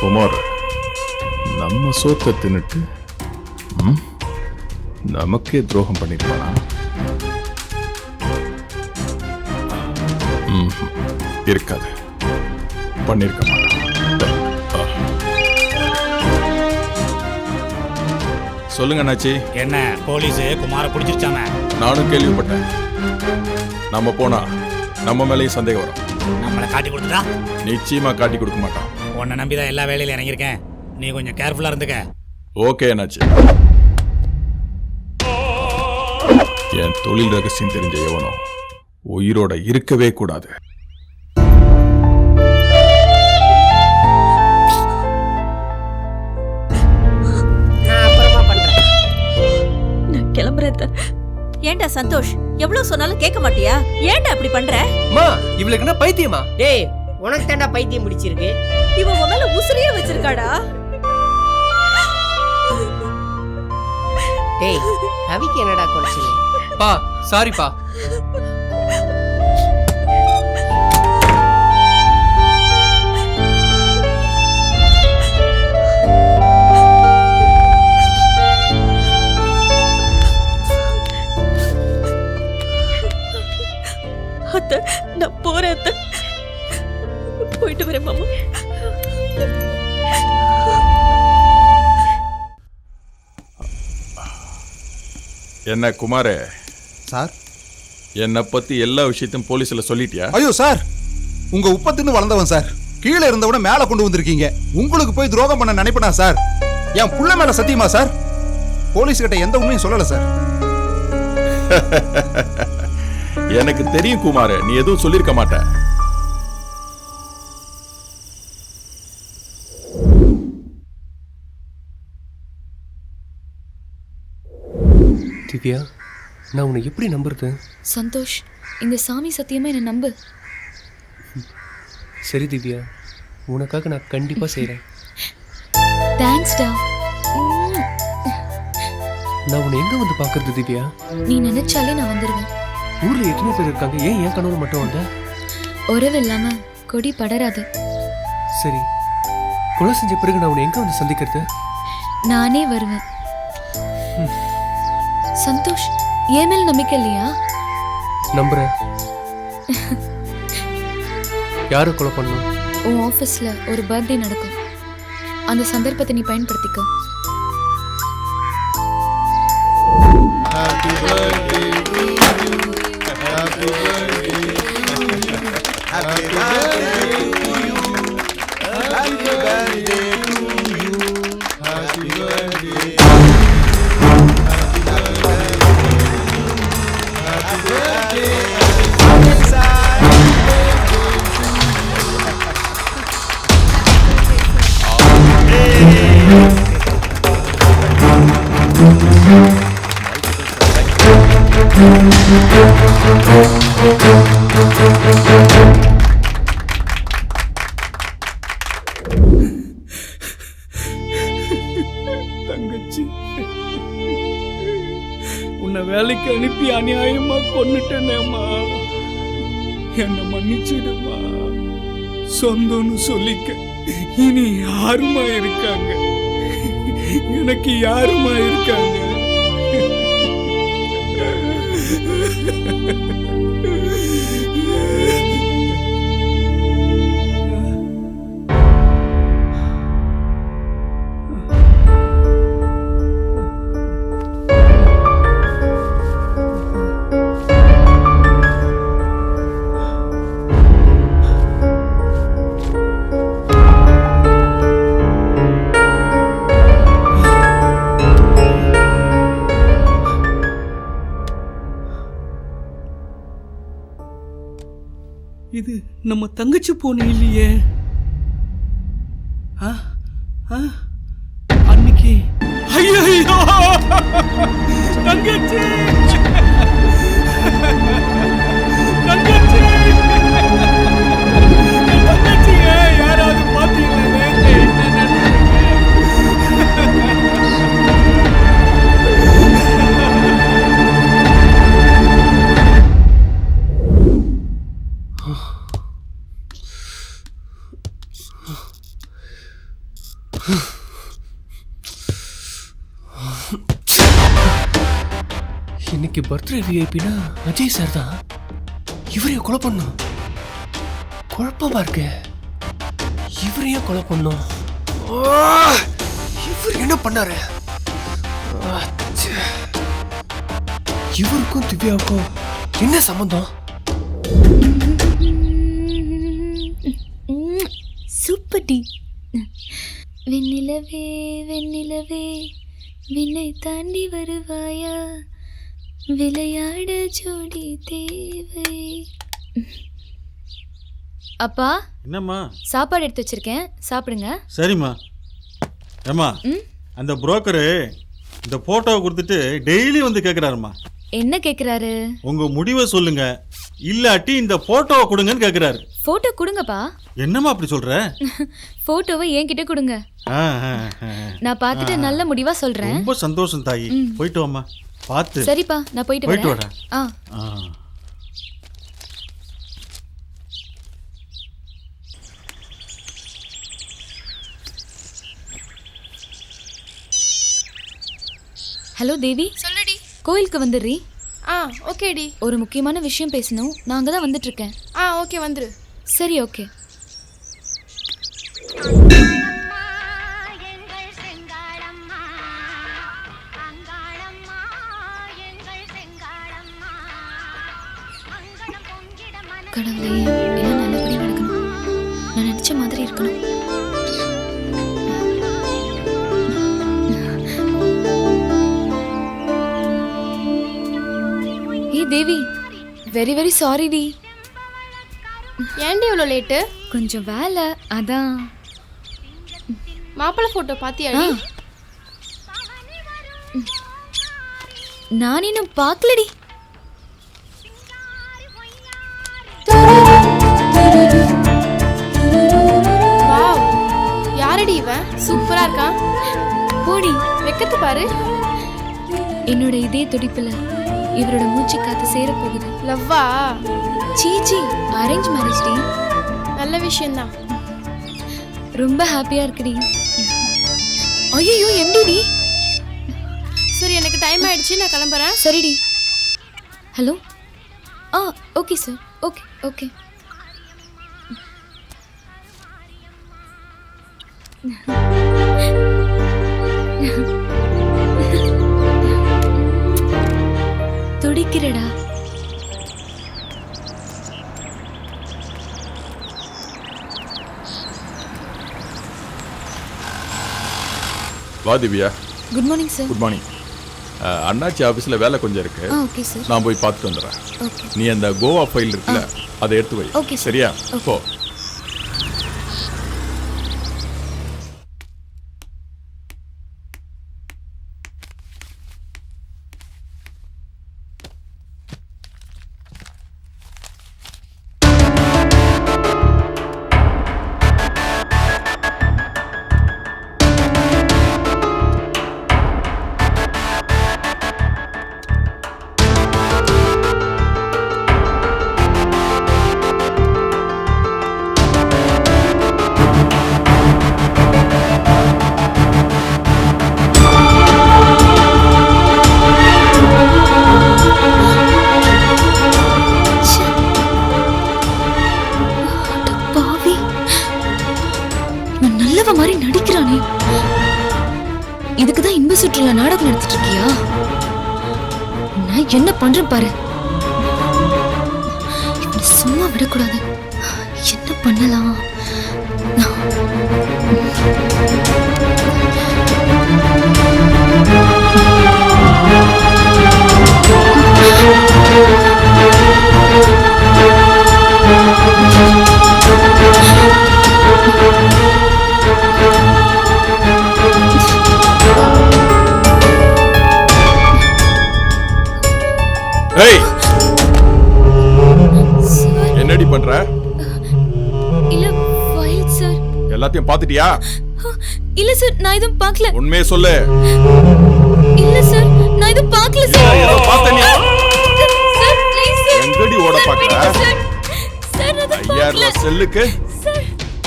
குமார் நம்ம சோத்தை தின்னுட்டு நமக்கே துரோகம் பண்ணிருப்பானா? இருக்காது, பண்ணிருக்க மாட்டான். சொல்லுங்க அண்ணாச்சி. என்ன போலீஸ் குமார பிடிச்சிருச்சாம? நானும் கேள்விப்பட்டேன். நம்ம போனா நம்ம மேலேயும் சந்தேகம் வரும். நம்மளை காட்டி கொடுத்துட்டா? நிச்சயமா காட்டி கொடுக்க மாட்டான். உன்னை நம்பிதான் எல்லா வேலையிலும் இறங்கியிருக்கேன். நீ கொஞ்சம் கேர்ஃபுல்லா இருந்துக்க. ஓகே அண்ணாச்சி. என் தொழில் ரகசியம் தெரிஞ்ச எவனோ உயிரோட இருக்கவே கூடாது. ஏண்டா சந்தோஷ், எவ்வளவு சொன்னாலும் கேட்க மாட்டியா? ஏண்டா அப்படி பண்ற? அம்மா, இவளுக்கு என்ன பைத்தியமா? டேய், உனக்கு தாண்டா பைத்தியம் பிடிச்சிருக்கு. இவ உன் மேல உசிரியே வச்சிருக்காடா. டேய், கவிக்கு என்னடா குறைச்சல்? பா, சாரிப்பா. அத்தை, நான் போறேன் அத்தை. போயிட்டு வரேன் மாமா. என்ன குமாரே சார், என்னை பத்தி எல்லா விஷயத்தையும் போலீஸ்ல சொல்லிட்டியா? ஐயோ சார், உங்க உப்பத்தின்னு வளர்ந்தவன் சார். கீழே இருந்தவன மேல கொண்டு வந்திருக்கீங்க. உங்களுக்கு போய் துரோகம் பண்ண நினைப்பனா சார்? என் புள்ள மேல சத்தியமா சார்? போலீஸ் கிட்ட எந்த உண்மையும் சொல்லல சார். எனக்கு தெரியும் குமார், நீ எதுவும் சொல்லிருக்க மாட்ட. திவ்யா, நான் உன்னை எப்படி நம்புறது? சந்தோஷ், இந்த சாமி சத்தியமா என்ன நம்பு. சரி திவ்யா, உனக்காக நான் கண்டிப்பா செய்றேன். தேங்க்ஸ் டா. நான் உன்னை எங்க வந்து பாக்குறது திவ்யா? நீ நினைச்சாலே நான் வந்துருவேன். ஊர்ல எத்தனை பேர் இருக்காங்க, ஏன் என் கனவு மட்டும் வந்த? உறவு இல்லாம கொடி படராது. சரி, கொலை செஞ்ச பிறகு நான் உன்னை எங்க வந்து சந்திக்கிறது? நானே வருவேன். சந்தோஷ், ஏன் மேல் நம்பிக்கை இல்லையா? நம்புறேன். யாரை கொலை பண்ணும்? உன் ஆஃபீஸ்ல ஒரு பர்த்டே நடக்கும். அந்த சந்தர்ப்பத்தை நீ பயன்படுத்திக்கோ. Happy birthday to you. Happy birthday to you. Happy birthday to you. Happy birthday to you. Happy birthday. Happy birthday. தங்கச்சி, உன்னை வேலைக்கு அனுப்பி அநியாயமா கொன்னுட்டேனேம்மா. என்ன மன்னிச்சிடுமா. சொந்தம்னு சொல்லிக்க இனி யாருமா இருக்காங்க? எனக்கு யாருமா இருக்காங்க? இது நம்ம தங்கச்சி போன இல்லையே. அன்னைக்கு ஐயோ தங்கச்சி தங்கச்சி தங்கச்சிய யாராவது பாத்தீங்களா? இன்னைக்கு பர்த்டே விஐபினா அஜய் சார் தான். இவரையும் கொலை பண்ணும். குழப்பமா இருக்கு. இவரையும் கொலை பண்ணும். இவர் என்ன பண்ணாரு? இவருக்கும் திவ்யாவுக்கும் என்ன சம்பந்தம்? Super D. வெண்ணிலவே வெண்ணிலவே விண்ணை தாண்டி வருவாயா, விளையாட ஜோடி தேவை. அப்பா, என்னம்மா? சாப்பாடு எடுத்து வச்சிருக்கேன், சாப்பிடுங்க. சரிம்மா. ஏம்மா, அந்த புரோக்கரு இந்த போட்டோவை கொடுத்துட்டு டெய்லி வந்து கேட்குறாருமா. என்ன கேக்குறாரு? உங்க முடிவை சொல்லுங்க, இல்லாட்டி இந்த போட்டோவை கொடுங்கன்னு கேட்குறாரு. போட்டோ கொடுங்கப்பா. என்னம்மா அப்படி சொல்ற? போட்டோவை என்கிட்ட கொடுங்க, ஆ, ஆ, ஆ. நான் பார்த்துட்டு நல்ல முடிவா சொல்றேன். ரொம்ப சந்தோஷம் தாயி. போயிட்டு வாம்மா. பார்த்து. சரிப்பா, நான் போயிட்டு போயிட்டு வரேன். வாடா. ஆ. ஆ. ஹலோ தேவி. சொல்லுடி. கோயிலுக்கு வந்துடுறீ. ஓகேடி. ஒரு முக்கியமான விஷயம் பேசணும், நான் அங்கே தான் வந்துட்டு இருக்கேன். ஓகே வந்துரு. சரி, ஓகே. கடவுளே, எல்லாம் நல்லபடியாக நடக்கணும். நான் நினச்ச மாதிரி இருக்கணும். ஏய் தேவி, வெரி வெரி சாரி டி. ஏன்டி இவ்வளோ லேட்டு? கொஞ்சம் வேலை, அதான். மாப்பிள்ளை ஃபோட்டோ பார்த்தியாடி? நான் இன்னும் பார்க்கலடி. வாவ், யாரடி இவன்? சூப்பரா இருக்கான். போடி, வெக்கத்து பாரு. என்னோட இதே துடிப்புல இவரோட மூச்சு காத்து சேர போகுது. லவ்வா? சீச்சி, அரேஞ்ச் மேரேஜ் டி. நல்ல விஷயம்தான். ரொம்ப ஹாப்பியா இருக்குடி. ஐயோ, எம்டி டி. சரி, எனக்கு டைம் ஆயிடுச்சு, நான் கிளம்புறேன். சரிடி. Hello. Okay sir. Okay okay. துடிக்கிறடா. வா Divya. Good morning sir. Good morning. அண்ணாச்சி ஆஃபீஸில் வேலை கொஞ்சம் இருக்கு. Okay sir. நான் போய் பார்த்துட்டு வந்துடுறேன். ஓகே. நீ அந்த கோவா ஃபைல் இருக்குல்ல, அதை எடுத்து வை. Okay sir. சரியா? போ. மாதிரி நடிக்கிறானே. இதுக்குதான் இன்ப சுற்றுலா நாடகம் நடத்திட்டு இருக்கியா? நான் என்ன பண்றேன் பாரு. சும்மா விடக்கூடாது. என்ன பண்ணலாம்? என்னடி பண்ற? இல்ல ஃபைல் சார். எல்லாத்தையும் பாத்துட்டியா? இல்ல சார், நான் எதுவும் பார்க்கல. உண்மையே சொல்லு. இல்ல சார், நான் எதுவும் பார்க்கல சார். ஏதோ பார்த்தனியா? Sir please sir. எங்கடி ஓட பாக்குற? சார் நான் பார்க்கல. 5000 ரூபாய் செல்லுக்கு சார்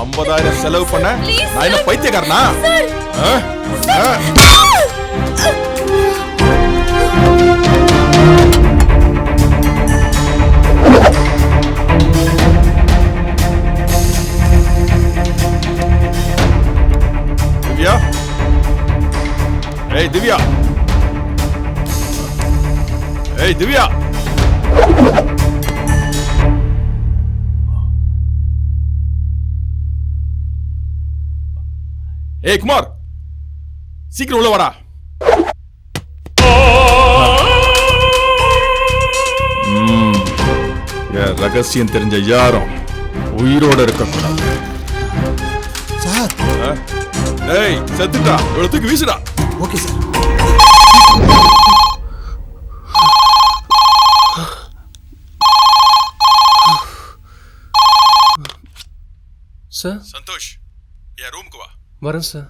50,000 செலவு பண்ண நான் என்ன பைத்தியக்காரனா? ஆ? ஆ? திவ்யா, ஏய் திவ்யா, ஏய் திவ்யா, ஏய் குமார், சீக்கிரம் உள்ள வாடா. என் ரகசியம் தெரிஞ்ச யாரும் உயிரோட இருக்கக்கூடாது. சார். ஏய் செத்துட்டா, இவ்வளவு தூக்கி வீசுடா. Okay sir. சார் சந்தோஷ், என் ரூமுக்கு வா. வரேன் சார்.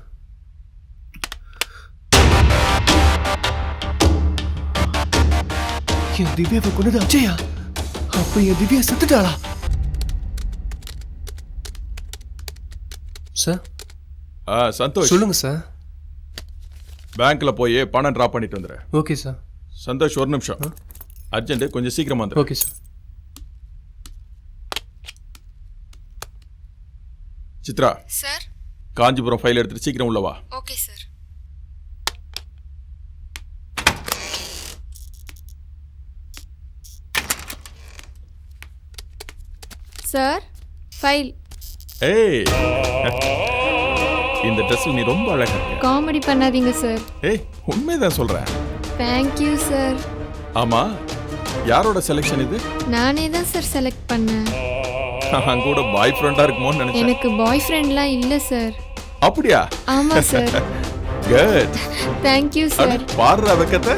என் திவ்யாவை கொண்டது அஜயா? அப்ப என் திவ்யா செத்துட்டாளா? சார் சந்தோஷ், சொல்லுங்க சார். பேங்க்ல போய் பணம் டிராப் பண்ணிட்டு வந்துரு. Okay sir. சந்தோஷ் ஒரு நிமிஷம், அர்ஜென்ட், கொஞ்சம் சீக்கிரமா வந்துரு. Okay sir. Chitra, sir. Kanchipuram file எடுத்துட்டு சீக்கிரம் உள்ள வா. Okay sir. Sir, file. ஏய், இந்த ட்ரெஸ்ல நீ ரொம்ப அழகா இருக்க. காமெடி பண்ணாதீங்க சார். ஏய், உண்மைதான் சொல்றேன். Thank you sir. ஆமா, யாரோட செலெக்ஷன் இது? நானே தான் சார் செலக்ட் பண்ணேன். நான் கூட பாய் ஃப்ரெண்டா இருக்குமோன்னு நினைச்சேன். எனக்கு பாய் ஃப்ரெண்ட்லாம் இல்லை சார். அப்படியா? ஆமாம் சார். குட். Thank you sir. பாடுற வெக்கத்தை.